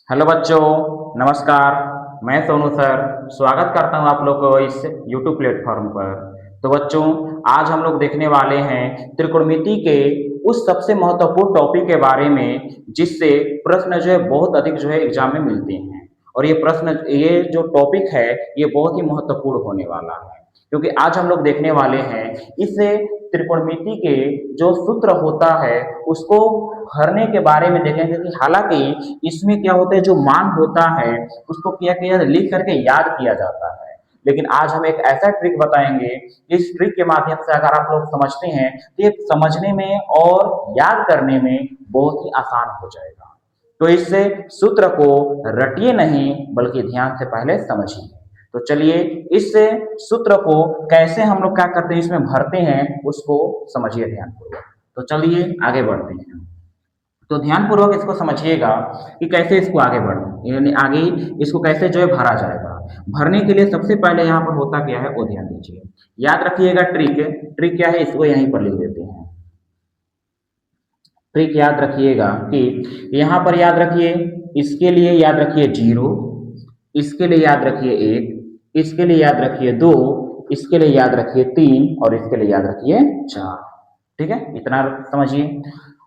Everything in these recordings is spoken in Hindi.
हेलो बच्चों, नमस्कार। मैं सोनू सर स्वागत करता हूं आप लोग को इस यूट्यूब प्लेटफॉर्म पर। तो बच्चों, आज हम लोग देखने वाले हैं त्रिकोणमिति के उस सबसे महत्वपूर्ण टॉपिक के बारे में जिससे प्रश्न जो है बहुत अधिक जो है एग्जाम में मिलते हैं। और ये जो टॉपिक है ये बहुत ही महत्वपूर्ण होने वाला है, क्योंकि आज हम लोग देखने वाले हैं इस त्रिकोणमिति के जो सूत्र होता है उसको भरने के बारे में देखेंगे कि हालांकि इसमें क्या होता है, जो मान होता है उसको क्या किया लिख करके याद किया जाता है। लेकिन आज हम एक ऐसा ट्रिक बताएंगे, इस ट्रिक के माध्यम से अगर आप लोग समझते हैं तो ये समझने में और याद करने में बहुत ही आसान हो जाएगा। तो इससे सूत्र को रटिए नहीं बल्कि ध्यान से पहले समझिए। तो चलिए इस सूत्र को कैसे हम लोग क्या करते हैं इसमें भरते हैं उसको समझिए ध्यानपूर्वक। तो चलिए आगे बढ़ते हैं। तो ध्यानपूर्वक इसको समझिएगा कि कैसे इसको आगे बढ़ यानी आगे इसको कैसे जो है भरा जाएगा। भरने के लिए सबसे पहले यहाँ पर होता क्या है वो ध्यान दीजिए। याद रखिएगा ट्रिक। ट्रिक क्या है इसको यहीं पर लिख देते हैं। ट्रिक याद रखिएगा कि यहाँ पर याद रखिए, इसके लिए याद रखिए 0, इसके लिए याद रखिए 1, इसके लिए याद रखिए 2, इसके लिए याद रखिए 3 और इसके लिए याद रखिए 4। ठीक है, इतना समझिए।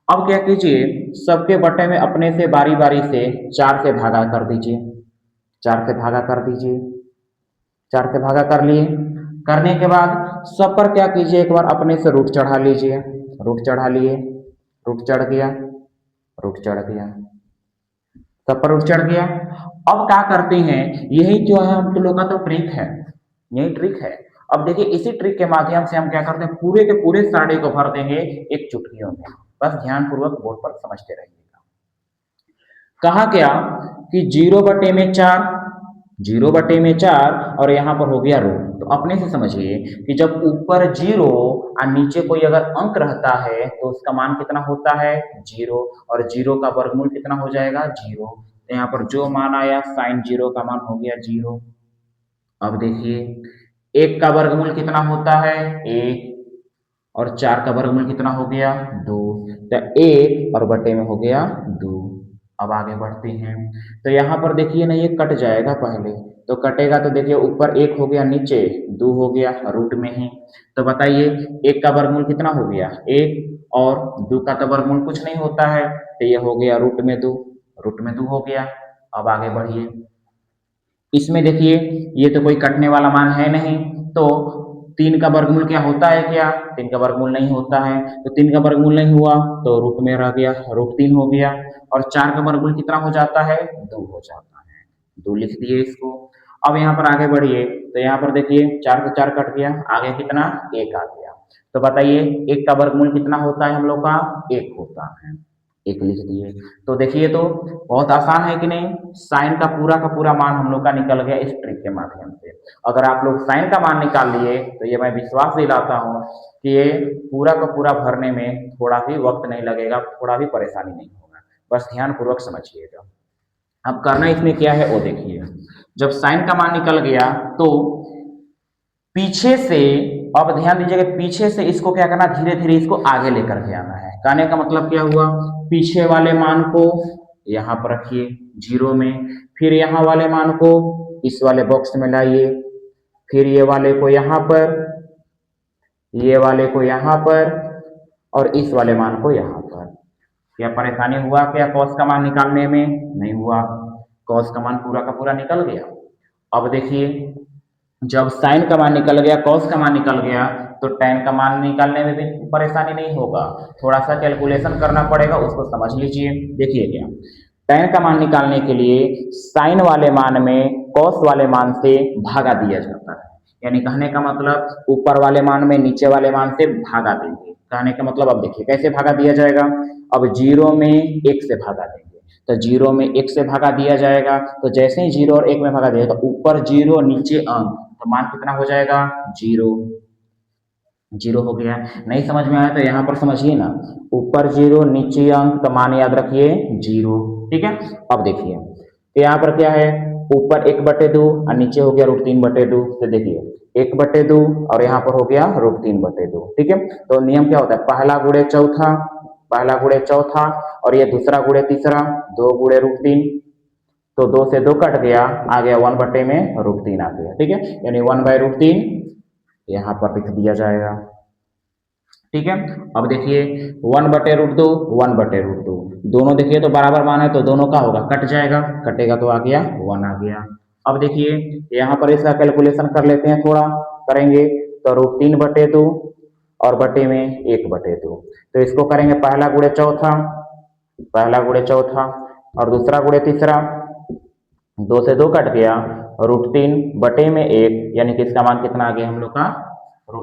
अब क्या कीजिए, सबके बटे में अपने से बारी बारी से 4 से भागा कर दीजिए। 4 से भागा कर दीजिए। 4 से भागा कर लिए। करने के बाद सब पर क्या कीजिए, एक बार अपने से रूट चढ़ा लीजिए। रूट चढ़ा लिए। रूट चढ़ गया। रूट चढ़ गया। सब पर रूट चढ़ गया। अब क्या करते हैं, यही जो है हम लोग का तो ट्रिक है, यही ट्रिक है। अब देखिए इसी ट्रिक के माध्यम से हम क्या करते हैं, पूरे के पूरे सारे को भर देंगे एक चुटकियों में। बस ध्यानपूर्वक बोर्ड पर समझते रहिएगा। कहा क्या कि 0/4, 0/4 और यहाँ पर हो गया रूट। तो अपने से समझिए कि जब ऊपर 0 और नीचे कोई अगर अंक रहता है तो उसका मान कितना होता है 0, और 0 का वर्गमूल कितना हो जाएगा 0। तो यहाँ पर जो मान आया sin 0 का मान हो गया 0। अब देखिए 1 का वर्गमूल कितना होता है 1, और 4 का वर्गमूल कितना हो गया 2। तो 1 और बटे में हो गया 2। अब आगे बढ़ते हैं। तो यहाँ पर देखिए ना ये कट जाएगा पहले। तो कटेगा तो देखिए ऊपर 1 हो गया, नीचे 2 हो गया रूट में ही। तो बताइए 1 का वर्गमूल कितना हो गया 1, और 2 का तो वर्गमूल कुछ नहीं होता है, तो ये हो गया रूट में 2। रूट में 2 हो गया। अब आगे बढ़िए। इसमें देखिए ये तो कोई कटने वाला मान है नहीं, तो 3 का वर्गमूल क्या होता है क्या 3 का वर्गमूल नहीं होता है। तो 3 का वर्गमूल नहीं हुआ तो रूट में रह गया, रूट 3 हो गया। और 4 का वर्गमूल कितना हो जाता है 2 हो जाता है। 2 लिख दिए इसको। अब यहाँ पर आगे बढ़िए। तो यहाँ पर देखिए 4 से 4 कट गया, आगे कितना 1 आ गया। तो बताइए 1 का वर्गमूल कितना होता है हम लोग का 1 होता है। 1 लिख दिए। तो देखिए तो बहुत आसान है कि नहीं। साइन का पूरा मान हम लोग का निकल गया इस ट्रिक के माध्यम से। अगर आप लोग साइन का मान निकाल लिए तो ये मैं विश्वास दिलाता हूँ कि ये पूरा का पूरा भरने में थोड़ा भी वक्त नहीं लगेगा, थोड़ा भी परेशानी नहीं होगा। बस ध्यान पूर्वक समझिएगा। अब करना इसमें क्या है वो देखिए। जब साइन का मान निकल गया तो पीछे से, अब ध्यान दीजिएगा, पीछे से इसको क्या करना, धीरे धीरे इसको आगे लेकर के आना है। कहने का मतलब क्या हुआ, पीछे वाले मान को यहाँ पर रखिए 0 में, फिर यहाँ वाले मान को इस वाले बॉक्स में लाइए, फिर ये वाले को यहाँ पर, ये वाले को यहाँ पर, और इस वाले मान को यहाँ पर। क्या परेशानी हुआ क्या कॉस का मान निकालने में, नहीं हुआ। कॉस का मान पूरा का पूरा निकल गया। अब देखिए जब साइन का मान निकल गया, कॉस का मान निकल गया, तो टैन का मान निकालने में भी परेशानी नहीं होगा। थोड़ा सा कैलकुलेशन करना पड़ेगा, उसको समझ लीजिए। देखिए क्या, टैन का मान निकालने के लिए साइन वाले मान में कॉस वाले मान से भागा दिया जाता है। यानी कहने का मतलब ऊपर वाले मान में नीचे वाले मान से भागा देंगे। कहने का मतलब अब देखिए कैसे भागा दिया जाएगा। अब 0 में 1 से भागा देंगे। तो 0 में 1 से भागा दिया जाएगा, तो जैसे ही 0 और 1 में भागा दिया तो ऊपर 0 नीचे अंक, तो मान कितना हो जाएगा 0। 0 हो गया। नहीं समझ में आया तो यहाँ पर समझिए ना, ऊपर 0 नीचे अंक, तो मान याद रखिए 0। ठीक है। अब देखिए तो यहाँ पर क्या है, ऊपर 1/2 और नीचे हो गया √3/2। तो देखिए 1/2 और यहाँ पर हो गया √3/2। ठीक है। तो नियम क्या होता है, पहला गुणे चौथा, पहला गुणे चौथा, और ये दूसरा गुणे तीसरा, 2 गुणे √3। तो 2 से 2 कट गया, आ गया 1/√3 आ गया। ठीक है, यानी 1/√3 यहाँ पर लिख दिया जाएगा। ठीक है, अब देखिए 1/√2 1/√2 दोनों देखिए तो बराबर मान है, तो दोनों का होगा कट जाएगा, कटेगा तो आ गया 1 आ गया। अब देखिए यहाँ पर इसका कैलकुलेशन कर लेते हैं, थोड़ा करेंगे तो √3/2 और बटे में 1/2, तो इसको करेंगे पहला गुणे चौथा, पहला गुणे चौथा और दूसरा गुणे तीसरा, 2 से 2 कट गया, √3 बटे में 1, यानी कि इसका मान कितना आ गया हम लोग का,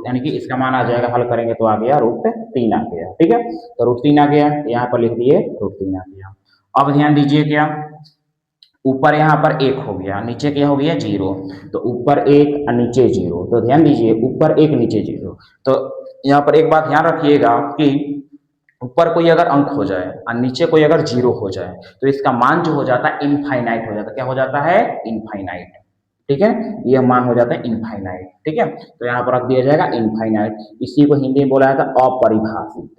यानी कि इसका मान आ जाएगा, हल करेंगे तो आ गया √3 आ गया। ठीक है, तो √3 आ गया, यहाँ पर लिख दिए √3 आ गया। अब ध्यान दीजिए क्या, ऊपर यहाँ पर 1 हो गया, नीचे क्या हो गया 0, तो ऊपर 1 और नीचे 0, तो ध्यान दीजिए ऊपर 1 नीचे 0, तो यहाँ पर एक बात ध्यान रखिएगा कि ऊपर कोई अगर अंक हो जाए और नीचे कोई अगर 0 हो जाए तो इसका मान जो हो जाता है इनफाइनाइट हो जाता है। क्या हो जाता है, इनफाइनाइट। ठीक है, यह मान हो जाता है इनफाइनाइट। ठीक है, तो यहाँ पर रख दिया जाएगा इनफाइनाइट, इसी को हिंदी में बोला जाता है अपरिभाषित,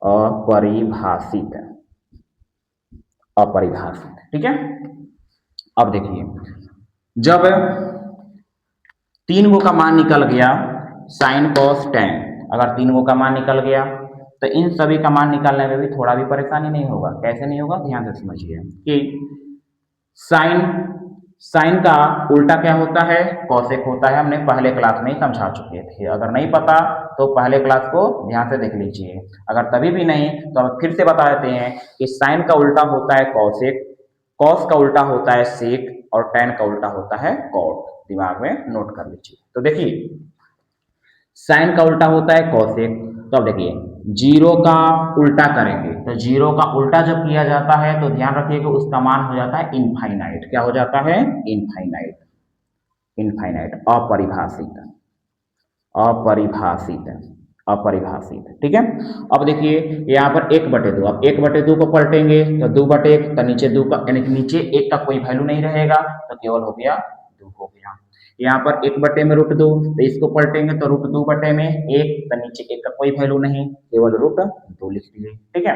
अपरिभाषित, अपरिभाषित। ठीक है, अब देखिए जब 3 का मान निकल गया sin cos tan, अगर 3 का मान निकल गया तो इन सभी का मान निकालने में भी थोड़ा भी परेशानी नहीं होगा। कैसे नहीं होगा, ध्यान से समझिए कि साइन का उल्टा क्या होता है, कॉसेक होता है। हमने पहले क्लास में ही समझा चुके थे, अगर नहीं पता तो पहले क्लास को ध्यान से देख लीजिए, अगर तभी भी नहीं तो हम फिर से बता देते हैं कि साइन का उल्टा होता है कॉसेक, कॉस का उल्टा होता है सेक और टैन का उल्टा होता है कॉट। दिमाग में नोट कर लीजिए। तो देखिए साइन का उल्टा होता है कॉसेक, तो अब देखिए 0 का उल्टा करेंगे, तो 0 का उल्टा जब किया जाता है तो ध्यान रखिए कि उसका मान हो जाता है इनफाइनाइट। क्या हो जाता है, इनफाइनाइट, इनफाइनाइट, अपरिभाषित, अपरिभाषित, अपरिभाषित। ठीक है, अब देखिए यहाँ पर 1/2, अब 1/2 को पलटेंगे तो 2/1, तो नीचे 2 का यानी नीचे 1 का कोई वैल्यू नहीं रहेगा, तो केवल हो गया 2 हो गया। यहाँ पर 1/2 तो इसको पलटेंगे तो √2/1, तो नीचे 1 का कोई वैल्यू नहीं, केवल √2 लिख दिए। ठीक है,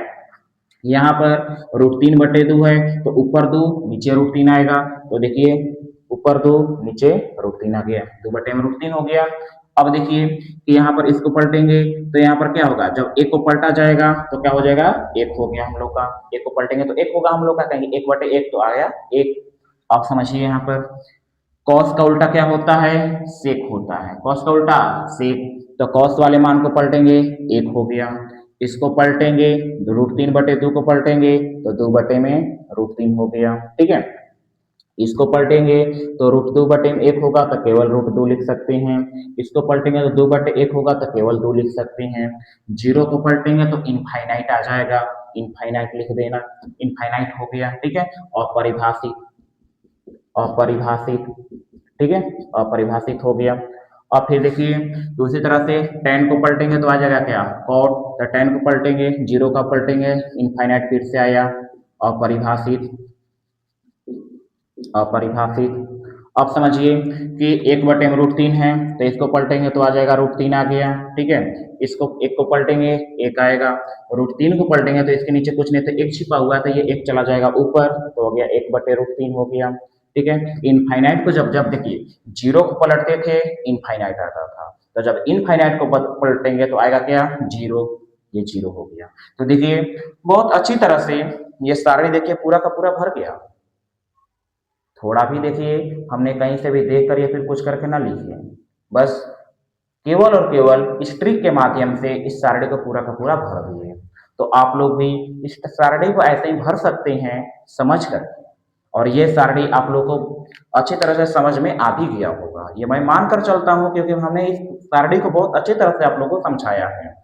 यहाँ पर √3/2 है, तो ऊपर 2 नीचे √3 आएगा, तो देखिए ऊपर 2 नीचे √3 आ गया, 2/√3 हो गया। अब देखिए कि यहाँ पर इसको पलटेंगे तो यहाँ पर क्या होगा, जब 1 को पलटा जाएगा तो क्या हो जाएगा, 1 हो गया हम लोग का, 1 को पलटेंगे तो 1 होगा हम लोग का, कहेंगे 1/1 तो आया 1। आप समझिए यहाँ पर कॉस का उल्टा क्या होता है, सेक होता है, कॉस का उल्टा सेक, तो कॉस वाले मान को पलटेंगे 1 हो गया, इसको पलटेंगे √3/2 को पलटेंगे तो 2/√3 हो गया। ठीक है, इसको पलटेंगे तो √2/1 होगा तो केवल √2 लिख सकते हैं, इसको पलटेंगे तो 2/1 होगा तो केवल 2 लिख सकते हैं, 0 को पलटेंगे तो इनफाइनाइट आ जाएगा, इनफाइनाइट लिख देना, इनफाइनाइट हो गया। ठीक है, और परिभाषित, अपरिभाषित। ठीक है, अपरिभाषित हो गया। और फिर देखिए दूसरी तरह से tan को पलटेंगे तो आ जाएगा क्या, cot, तो tan को पलटेंगे 0 का पलटेंगे इनफाइनाइट, फिर से आया अपरिभाषित, अपरिभाषित। अब समझिए कि 1/√3 है, तो इसको पलटेंगे तो आ जाएगा √3 आ गया। ठीक है, इसको 1 को पलटेंगे 1 आएगा, √3 को पलटेंगे तो इसके नीचे कुछ नहीं, तो 1 छिपा हुआ है तो ये 1 चला जाएगा ऊपर, तो हो गया 1/√3 हो गया। ठीक है, इनफाइनाइट को जब जब देखिए 0 को पलटते थे इनफाइनाइट आता था, तो जब इनफाइनाइट को पलटेंगे तो आएगा क्या, 0, ये 0 हो गया। तो देखिए बहुत अच्छी तरह से ये सारणी देखिए पूरा का पूरा भर गया। थोड़ा भी देखिए हमने कहीं से भी देख कर या फिर कुछ करके ना लिखिए, बस केवल और केवल इस ट्रिक के माध्यम से इस सारणी को पूरा का पूरा भर दिए। तो आप लोग भी इस सारणी को ऐसे ही भर सकते हैं समझ कर, और ये सारणी आप लोग को अच्छी तरह से समझ में आ भी गया होगा, ये मैं मान कर चलता हूँ, क्योंकि हमने इस सारणी को बहुत अच्छी तरह से आप लोगों को समझाया है।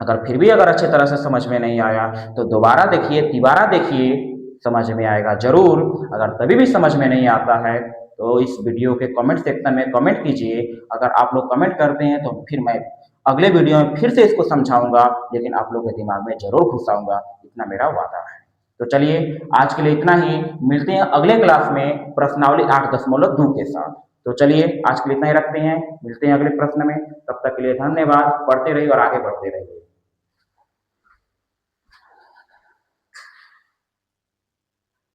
अगर फिर भी अगर अच्छी तरह से समझ में नहीं आया तो दोबारा देखिए, तिबारा देखिए, समझ में आएगा जरूर। अगर तभी भी समझ में नहीं आता है तो इस वीडियो के कमेंट सेक्शन में कमेंट कीजिए, अगर आप लोग कमेंट करते हैं तो फिर मैं अगले वीडियो में फिर से इसको समझाऊंगा, लेकिन आप लोग के दिमाग में जरूर घुसाऊंगा, इतना मेरा वादा है। तो चलिए आज के लिए इतना ही, मिलते हैं अगले क्लास में प्रश्नावली 8.2 के साथ। तो चलिए आज के लिए इतना ही रखते हैं, मिलते हैं अगले प्रश्न में, तब तक के लिए धन्यवाद, पढ़ते रहिए और आगे बढ़ते रहिए।